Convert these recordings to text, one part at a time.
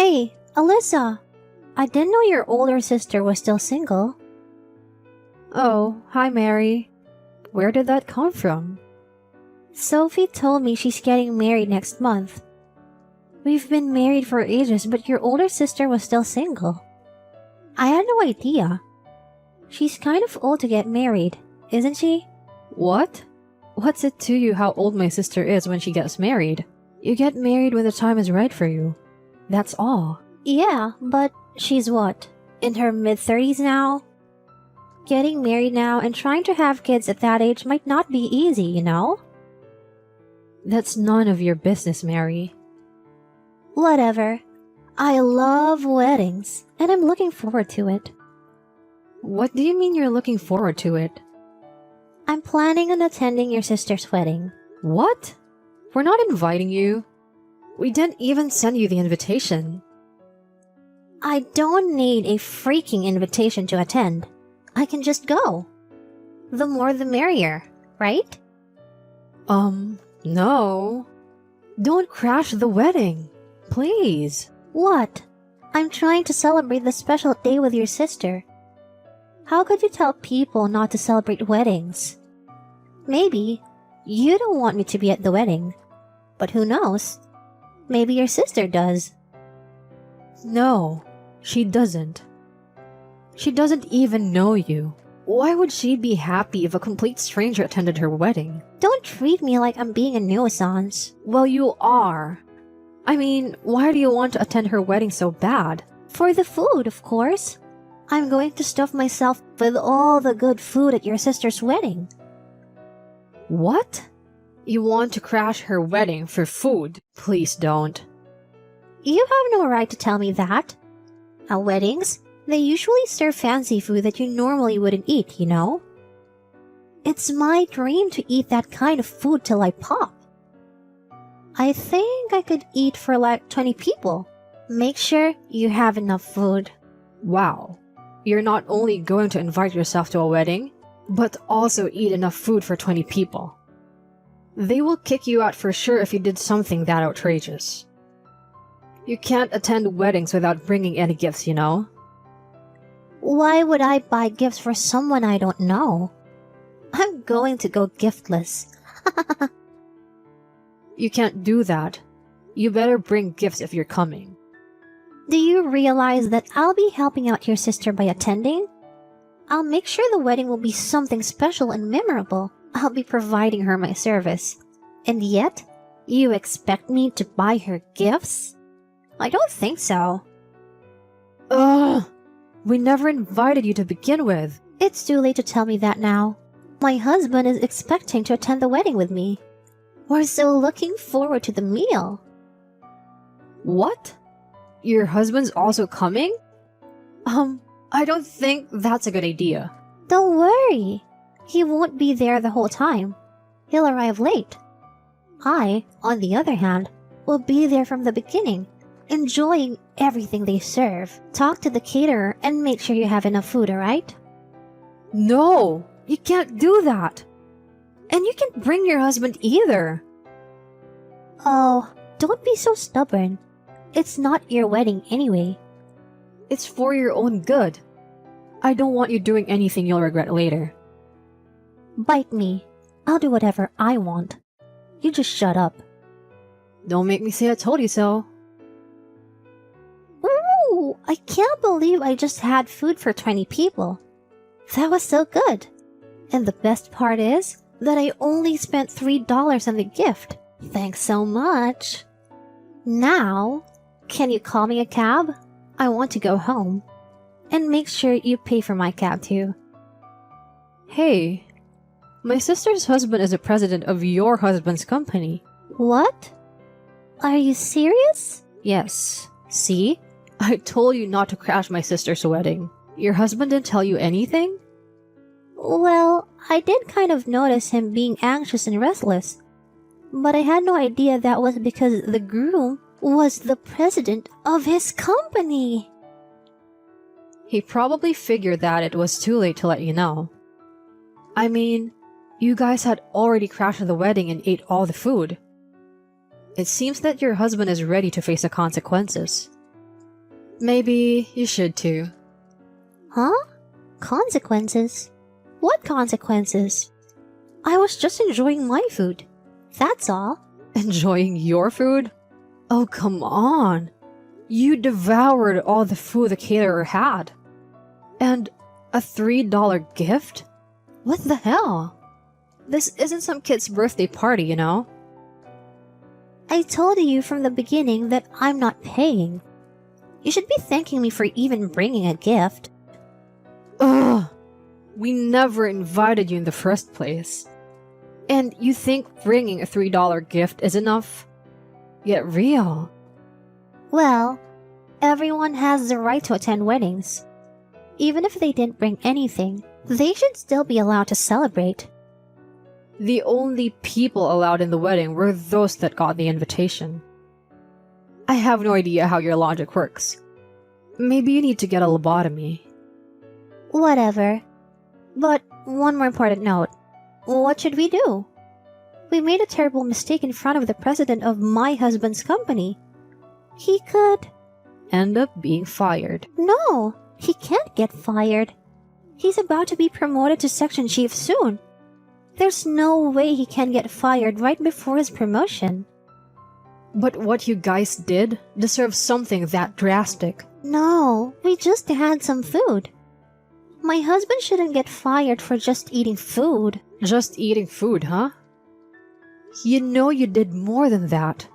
Hey, Alyssa! I didn't know your older sister was still single. Oh, hi Mary. Where did that come from? Sophie told me she's getting married next month. We've been married for ages, but your older sister was still single. I had no idea. She's kind of old to get married, isn't she? What? What's it to you how old my sister is when she gets married? You get married when the time is right for you. That's all. Yeah, but she's what? In her mid-30s now? Getting married now and trying to have kids at that age might not be easy, you know? That's none of your business, Mary. Whatever. I love weddings, and I'm looking forward to it. What do you mean you're looking forward to it? I'm planning on attending your sister's wedding. What? We're not inviting you. We didn't even send you the invitation. I don't need a freaking invitation to attend. I can just go. The more the merrier, right? No. Don't crash the wedding. Please. What? I'm trying to celebrate the special day with your sister. How could you tell people not to celebrate weddings? Maybe you don't want me to be at the wedding. But who knows? Maybe your sister does. No, she doesn't. She doesn't even know you. Why would she be happy if a complete stranger attended her wedding? Don't treat me like I'm being a nuisance. Well, you are. I mean, why do you want to attend her wedding so bad? For the food, of course. I'm going to stuff myself with all the good food at your sister's wedding. What? You want to crash her wedding for food? Please don't. You have no right to tell me that. At weddings, they usually serve fancy food that you normally wouldn't eat, you know? It's my dream to eat that kind of food till I pop. I think I could eat for like 20 people. Make sure you have enough food. Wow. You're not only going to invite yourself to a wedding, but also eat enough food for 20 people. They will kick you out for sure if you did something that outrageous. You can't attend weddings without bringing any gifts, you know? Why would I buy gifts for someone I don't know? I'm going to go giftless. You can't do that. You better bring gifts if you're coming. Do you realize that I'll be helping out your sister by attending? I'll make sure the wedding will be something special and memorable. I'll be providing her my service. And yet, you expect me to buy her gifts? I don't think so. Ugh! We never invited you to begin with. It's too late to tell me that now. My husband is expecting to attend the wedding with me. We're so looking forward to the meal. What? Your husband's also coming? I don't think that's a good idea. Don't worry. He won't be there the whole time. He'll arrive late. I, on the other hand, will be there from the beginning, enjoying everything they serve. Talk to the caterer and make sure you have enough food, alright? No, you can't do that. And you can't bring your husband either. Oh, don't be so stubborn. It's not your wedding anyway. It's for your own good. I don't want you doing anything you'll regret later. Bite me. I'll do whatever I want. You just shut up. Don't make me say I told you so. Ooh, I can't believe I just had food for 20 people. That was so good. And the best part is that I only spent $3 on the gift. Thanks so much. Now, can you call me a cab? I want to go home. And make sure you pay for my cab too. Hey, my sister's husband is the president of your husband's company. What? Are you serious? Yes. See? I told you not to crash my sister's wedding. Your husband didn't tell you anything? Well, I did kind of notice him being anxious and restless. But I had no idea that was because the groom was the president of his company. He probably figured that it was too late to let you know. I mean, you guys had already crashed the wedding and ate all the food. It seems that your husband is ready to face the consequences. Maybe you should too. Huh? Consequences? What consequences? I was just enjoying my food. That's all. Enjoying your food? Oh, come on. You devoured all the food the caterer had. And a $3 gift? What the hell? This isn't some kid's birthday party, you know? I told you from the beginning that I'm not paying. You should be thanking me for even bringing a gift. Ugh! We never invited you in the first place. And you think bringing a $3 gift is enough? Get real. Well, everyone has the right to attend weddings. Even if they didn't bring anything, they should still be allowed to celebrate. The only people allowed in the wedding were those that got the invitation. I have no idea how your logic works. Maybe you need to get a lobotomy. Whatever. But one more important note. What should we do? We made a terrible mistake in front of the president of my husband's company. He could... End up being fired. No, he can't get fired. He's about to be promoted to section chief soon. There's no way he can get fired right before his promotion. But what you guys did deserves something that drastic. No, we just had some food. My husband shouldn't get fired for just eating food. Just eating food, huh? You know you did more than that.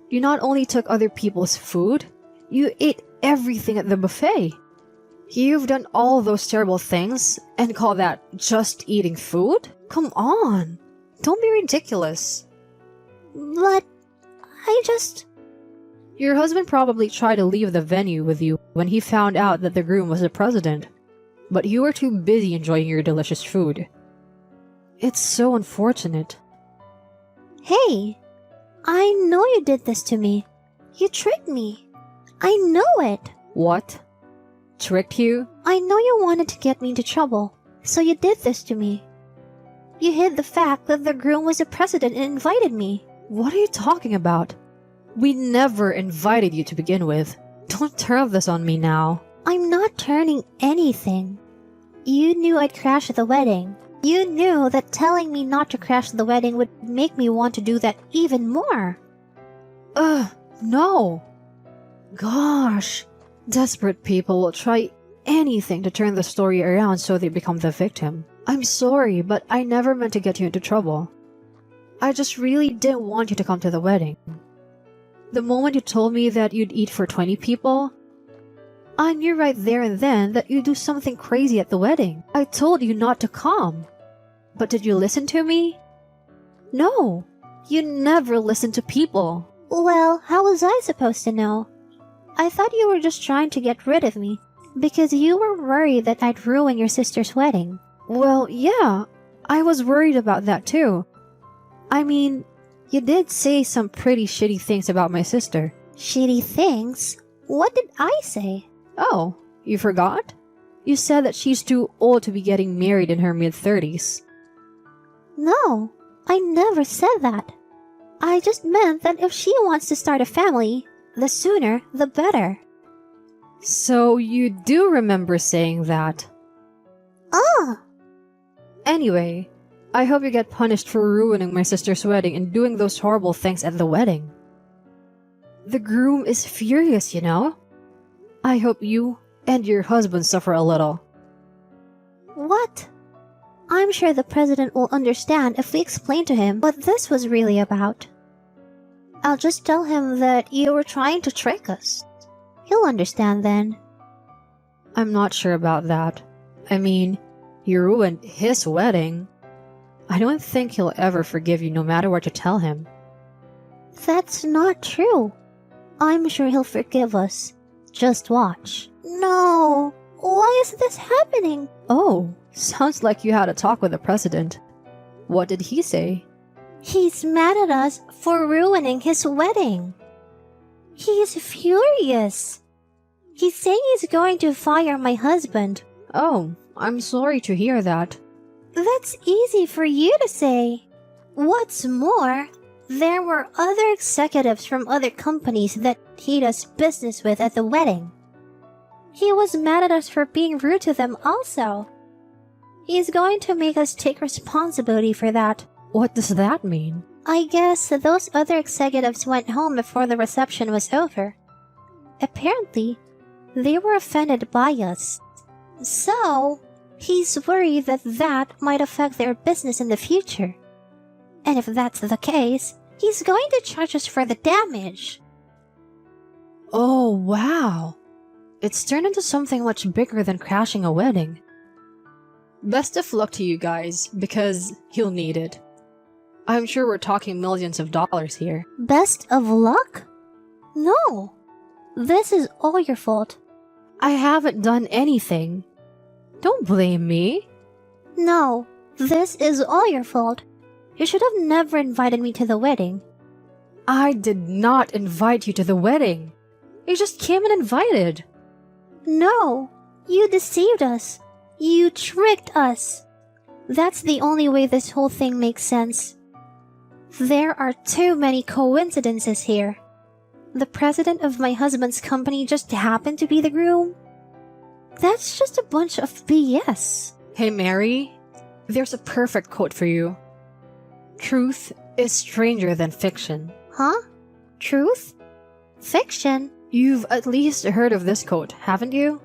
You not only took other people's food, you ate everything at the buffet. You've done all those terrible things and call that just eating food? Come on. Don't be ridiculous. But Your husband probably tried to leave the venue with you when he found out that the groom was the president. But you were too busy enjoying your delicious food. It's so unfortunate. Hey, I know you did this to me. You tricked me. I know it. What? Tricked you? I know you wanted to get me into trouble, so you did this to me. You hid the fact that the groom was the president and invited me. What are you talking about? We never invited you to begin with. Don't turn this on me now. I'm not turning anything. You knew I'd crash the wedding. You knew that telling me not to crash the wedding would make me want to do that even more. No. Gosh. Desperate people will try anything to turn the story around so they become the victim. I'm sorry, but I never meant to get you into trouble. I just really didn't want you to come to the wedding. The moment you told me that you'd eat for 20 people, I knew right there and then that you'd do something crazy at the wedding. I told you not to come. But did you listen to me? No. You never listen to people. Well, how was I supposed to know? I thought you were just trying to get rid of me, because you were worried that I'd ruin your sister's wedding. Well, yeah, I was worried about that too. I mean, you did say some pretty shitty things about my sister. Shitty things? What did I say? Oh, you forgot? You said that she's too old to be getting married in her mid-30s. No, I never said that. I just meant that if she wants to start a family, the sooner the better. So you do remember saying that. Anyway, I hope you get punished for ruining my sister's wedding and doing those horrible things at the wedding. The groom is furious, you know? I hope you and your husband suffer a little. What? I'm sure the president will understand if we explain to him what this was really about. I'll just tell him that you were trying to trick us. He'll understand then. I'm not sure about that. I mean, you ruined his wedding. I don't think he'll ever forgive you no matter what you tell him. That's not true. I'm sure he'll forgive us. Just watch. No! Why is this happening? Oh, sounds like you had a talk with the president. What did he say? He's mad at us for ruining his wedding. He's furious. He's saying he's going to fire my husband. Oh, I'm sorry to hear that. That's easy for you to say. What's more, there were other executives from other companies that he does business with at the wedding. He was mad at us for being rude to them also. He's going to make us take responsibility for that. What does that mean? I guess those other executives went home before the reception was over. Apparently, they were offended by us. So, he's worried that that might affect their business in the future. And if that's the case, he's going to charge us for the damage. Oh, wow. It's turned into something much bigger than crashing a wedding. Best of luck to you guys, because you'll need it. I'm sure we're talking millions of dollars here. Best of luck? No. This is all your fault. I haven't done anything. Don't blame me. No, this is all your fault. You should have never invited me to the wedding. I did not invite you to the wedding. You just came and invited. No, you deceived us. You tricked us. That's the only way this whole thing makes sense. There are too many coincidences here. The president of my husband's company just happened to be the groom. That's just a bunch of BS. Hey Mary, there's a perfect quote for you. Truth is stranger than fiction. Huh? Truth? Fiction? You've at least heard of this quote, haven't you?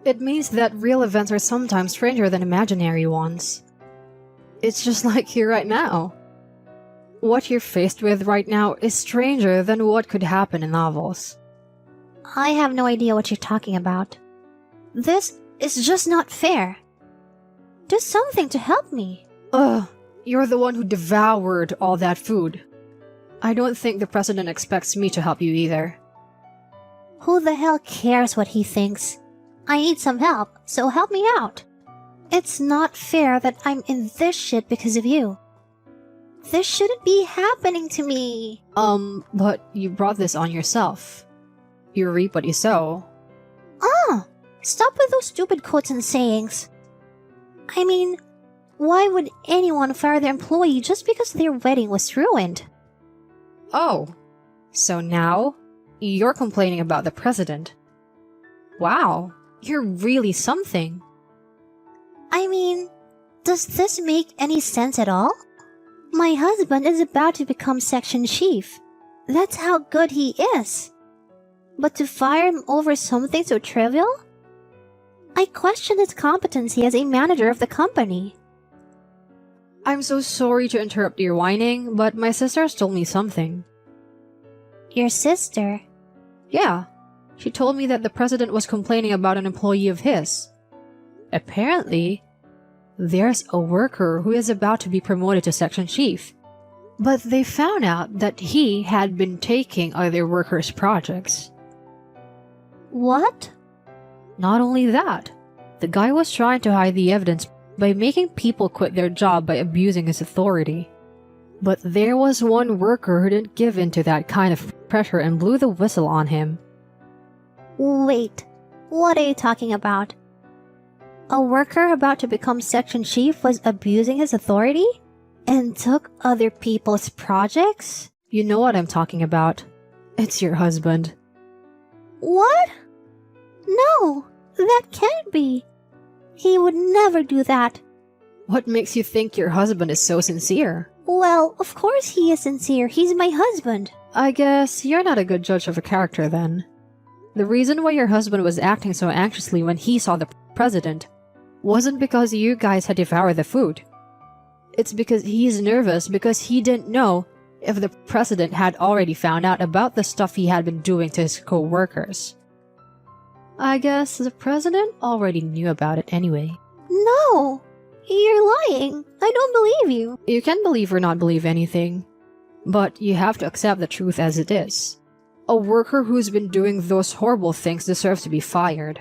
It means that real events are sometimes stranger than imaginary ones. It's just like here right now. What you're faced with right now is stranger than what could happen in novels. I have no idea what you're talking about. This is just not fair. Do something to help me. Ugh, you're the one who devoured all that food. I don't think the president expects me to help you either. Who the hell cares what he thinks? I need some help, so help me out. It's not fair that I'm in this shit because of you. This shouldn't be happening to me. But you brought this on yourself. You reap what you sow. Stop with those stupid quotes and sayings. I mean, why would anyone fire their employee just because their wedding was ruined? Oh, so now you're complaining about the president. Wow, you're really something. I mean, does this make any sense at all? My husband is about to become section chief. That's how good he is. But to fire him over something so trivial? I question his competency as a manager of the company. I'm so sorry to interrupt your whining, but my sister told me something. Your sister? Yeah, she told me that the president was complaining about an employee of his. Apparently, there's a worker who is about to be promoted to section chief. But they found out that he had been taking other workers' projects. What? Not only that, the guy was trying to hide the evidence by making people quit their job by abusing his authority. But there was one worker who didn't give in to that kind of pressure and blew the whistle on him. Wait, what are you talking about? A worker about to become section chief was abusing his authority? And took other people's projects? You know what I'm talking about. It's your husband. What? No, that can't be. He would never do that. What makes you think your husband is so sincere? Well, of course he is sincere. He's my husband. I guess you're not a good judge of a character then. The reason why your husband was acting so anxiously when he saw the president wasn't because you guys had devoured the food. It's because he's nervous because he didn't know if the president had already found out about the stuff he had been doing to his co-workers. I guess the president already knew about it anyway. No, you're lying. I don't believe you. You can believe or not believe anything, but you have to accept the truth as it is. A worker who's been doing those horrible things deserves to be fired.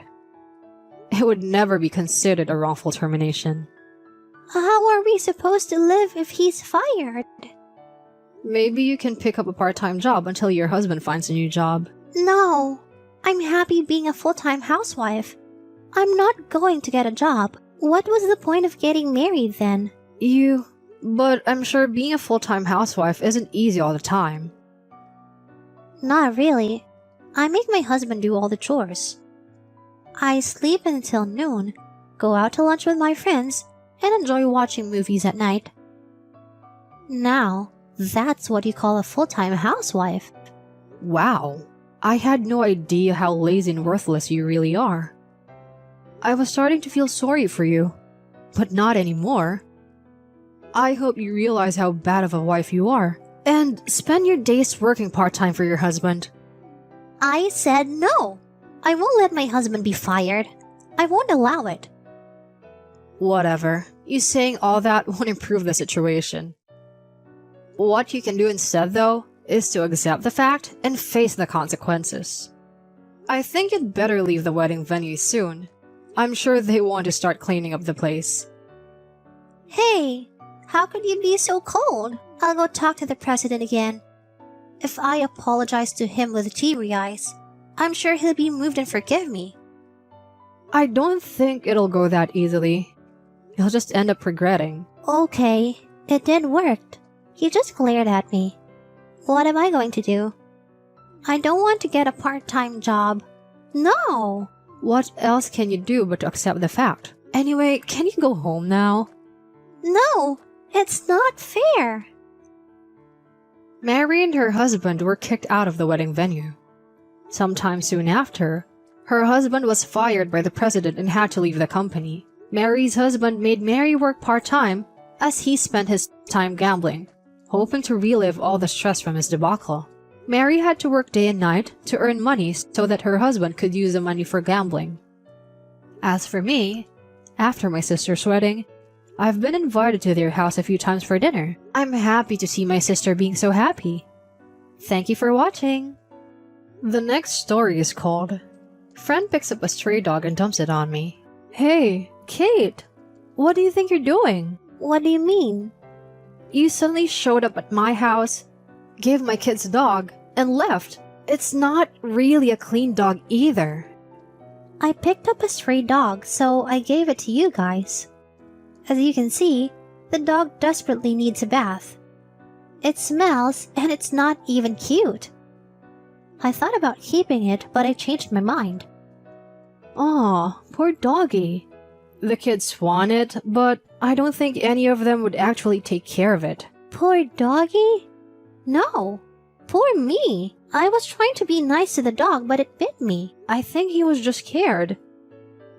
It would never be considered a wrongful termination. How are we supposed to live if he's fired? Maybe you can pick up a part-time job until your husband finds a new job. No, I'm happy being a full-time housewife. I'm not going to get a job. What was the point of getting married then? But I'm sure being a full-time housewife isn't easy all the time. Not really. I make my husband do all the chores. I sleep until noon, go out to lunch with my friends, and enjoy watching movies at night. Now, that's what you call a full-time housewife. Wow, I had no idea how lazy and worthless you really are. I was starting to feel sorry for you, but not anymore. I hope you realize how bad of a wife you are, and spend your days working part-time for your husband. I said no. I won't let my husband be fired. I won't allow it. Whatever, you saying all that won't improve the situation. What you can do instead, though, is to accept the fact and face the consequences. I think you'd better leave the wedding venue soon. I'm sure they want to start cleaning up the place. Hey, how could you be so cold? I'll go talk to the president again. If I apologize to him with teary eyes, I'm sure he'll be moved and forgive me. I don't think it'll go that easily. You'll just end up regretting. Okay, it did work. He just glared at me. What am I going to do? I don't want to get a part-time job. No! What else can you do but to accept the fact? Anyway, can you go home now? No! It's not fair! Mary and her husband were kicked out of the wedding venue. Sometime soon after, her husband was fired by the president and had to leave the company. Mary's husband made Mary work part-time as he spent his time gambling, hoping to relive all the stress from his debacle. Mary had to work day and night to earn money so that her husband could use the money for gambling. As for me, after my sister's wedding, I've been invited to their house a few times for dinner. I'm happy to see my sister being so happy. Thank you for watching. The next story is called Friend Picks Up a Stray Dog and Dumps It on Me. Hey, Kate, what do you think you're doing? What do you mean? You suddenly showed up at my house, gave my kids a dog, and left. It's not really a clean dog either. I picked up a stray dog, so I gave it to you guys. As you can see, the dog desperately needs a bath. It smells, and it's not even cute. I thought about keeping it, but I changed my mind. Aw, poor doggy. The kids want it, but I don't think any of them would actually take care of it. Poor doggy? No. Poor me. I was trying to be nice to the dog, but it bit me. I think he was just scared.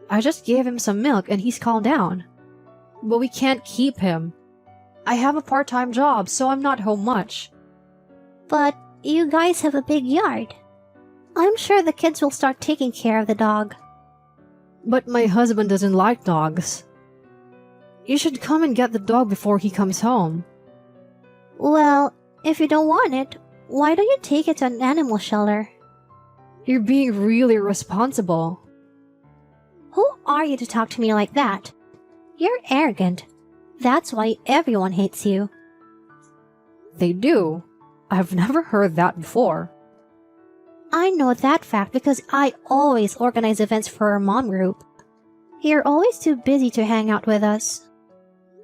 I just gave him some milk and he's calmed down. But we can't keep him. I have a part-time job, so I'm not home much. But you guys have a big yard. I'm sure the kids will start taking care of the dog. But my husband doesn't like dogs. You should come and get the dog before he comes home. Well, if you don't want it, why don't you take it to an animal shelter? You're being really irresponsible. Who are you to talk to me like that? You're arrogant. That's why everyone hates you. They do. I've never heard that before. I know that fact because I always organize events for our mom group. You're always too busy to hang out with us.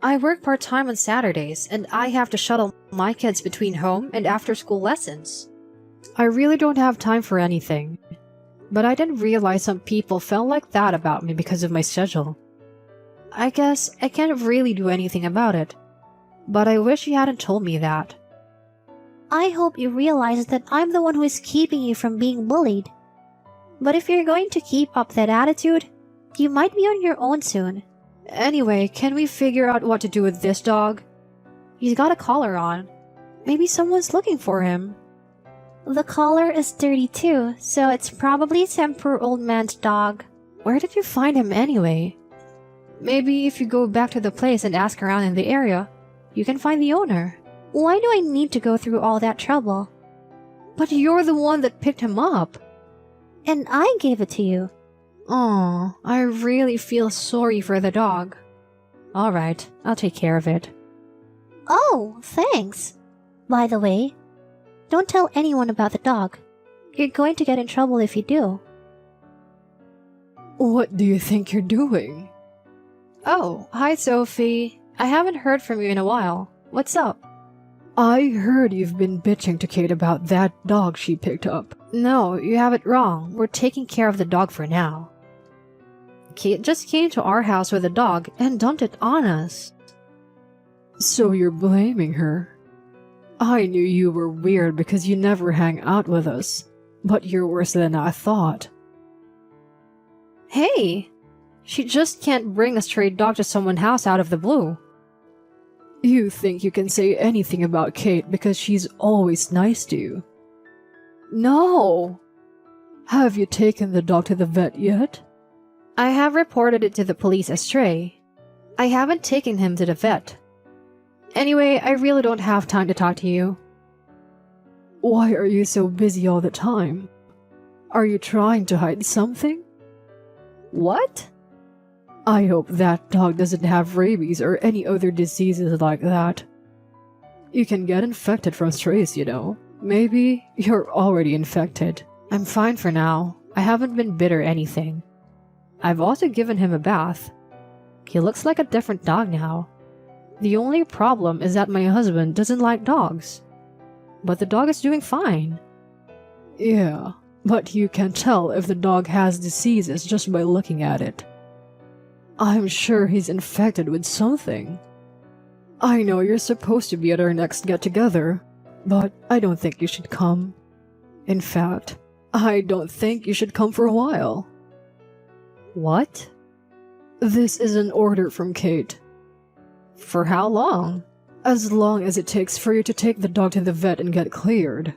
I work part-time on Saturdays, and I have to shuttle my kids between home and after-school lessons. I really don't have time for anything. But I didn't realize some people felt like that about me because of my schedule. I guess I can't really do anything about it. But I wish you hadn't told me that. I hope you realize that I'm the one who is keeping you from being bullied. But if you're going to keep up that attitude, you might be on your own soon. Anyway, can we figure out what to do with this dog? He's got a collar on. Maybe someone's looking for him. The collar is dirty too, so it's probably some poor old man's dog. Where did you find him anyway? Maybe if you go back to the place and ask around in the area, you can find the owner. Why do I need to go through all that trouble? But you're the one that picked him up. And I gave it to you. Aw, I really feel sorry for the dog. Alright, I'll take care of it. Oh, thanks. By the way, don't tell anyone about the dog. You're going to get in trouble if you do. What do you think you're doing? Oh, hi Sophie. I haven't heard from you in a while. What's up? I heard you've been bitching to Kate about that dog she picked up. No, you have it wrong. We're taking care of the dog for now. Kate just came to our house with a dog and dumped it on us. So you're blaming her? I knew you were weird because you never hang out with us, but you're worse than I thought. Hey! She just can't bring a stray dog to someone's house out of the blue. You think you can say anything about Kate because she's always nice to you? No! Have you taken the dog to the vet yet? I have reported it to the police as stray. I haven't taken him to the vet. Anyway, I really don't have time to talk to you. Why are you so busy all the time? Are you trying to hide something? What? I hope that dog doesn't have rabies or any other diseases like that. You can get infected from strays, you know. Maybe you're already infected. I'm fine for now. I haven't been bit or anything. I've also given him a bath. He looks like a different dog now. The only problem is that my husband doesn't like dogs. But the dog is doing fine. Yeah, but you can tell if the dog has diseases just by looking at it. I'm sure he's infected with something. I know you're supposed to be at our next get-together, but I don't think you should come. In fact, I don't think you should come for a while. What? This is an order from Kate. For how long? As long as it takes for you to take the dog to the vet and get cleared.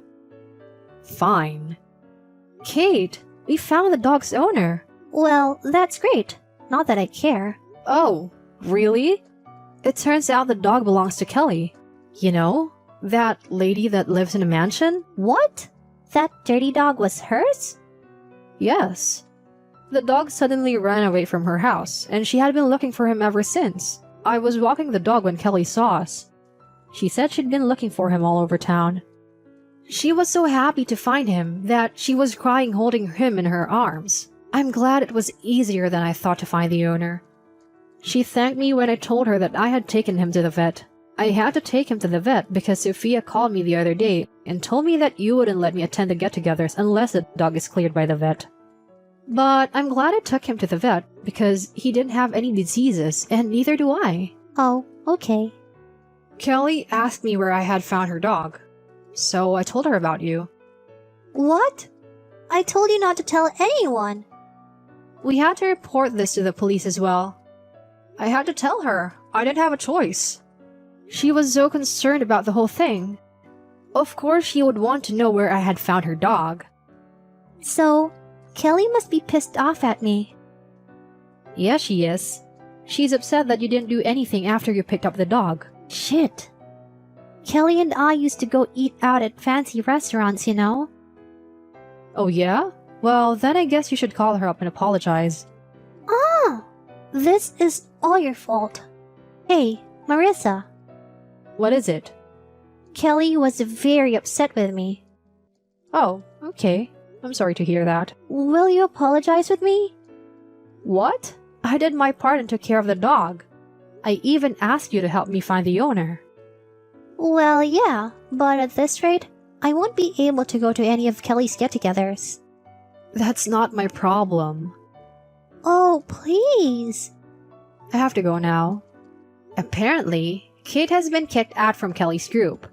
Fine. Kate, we found the dog's owner. Well, that's great. Not that I care. Oh, really? It turns out the dog belongs to Kelly. You know, that lady that lives in a mansion? What? That dirty dog was hers? Yes. The dog suddenly ran away from her house, and she had been looking for him ever since. I was walking the dog when Kelly saw us. She said she'd been looking for him all over town. She was so happy to find him that she was crying holding him in her arms. I'm glad it was easier than I thought to find the owner. She thanked me when I told her that I had taken him to the vet. I had to take him to the vet because Sophia called me the other day and told me that you wouldn't let me attend the get-togethers unless the dog is cleared by the vet. But I'm glad I took him to the vet because he didn't have any diseases and neither do I. Oh, okay. Kelly asked me where I had found her dog, so I told her about you. What? I told you not to tell anyone. We had to report this to the police as well. I had to tell her. I didn't have a choice. She was so concerned about the whole thing. Of course she would want to know where I had found her dog. So, Kelly must be pissed off at me. Yeah, she is. She's upset that you didn't do anything after you picked up the dog. Shit. Kelly and I used to go eat out at fancy restaurants, you know? Oh yeah? Well, then I guess you should call her up and apologize. Ah! This is all your fault. Hey, Marissa. What is it? Kelly was very upset with me. Oh, okay. I'm sorry to hear that. Will you apologize with me? What? I did my part and took care of the dog. I even asked you to help me find the owner. Well, yeah, but at this rate, I won't be able to go to any of Kelly's get-togethers. That's not my problem. Oh, please. I have to go now. Apparently, Kate has been kicked out from Kelly's group.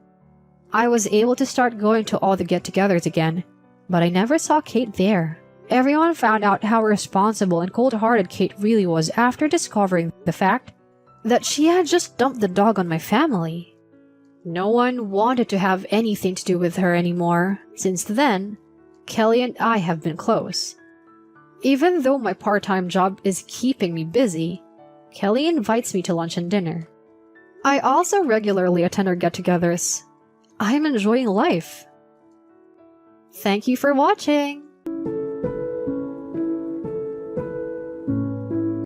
I was able to start going to all the get-togethers again, but I never saw Kate there. Everyone found out how responsible and cold-hearted Kate really was after discovering the fact that she had just dumped the dog on my family. No one wanted to have anything to do with her anymore. Since then, Kelly and I have been close. Even though my part-time job is keeping me busy, Kelly invites me to lunch and dinner. I also regularly attend our get-togethers. I'm enjoying life. Thank you for watching!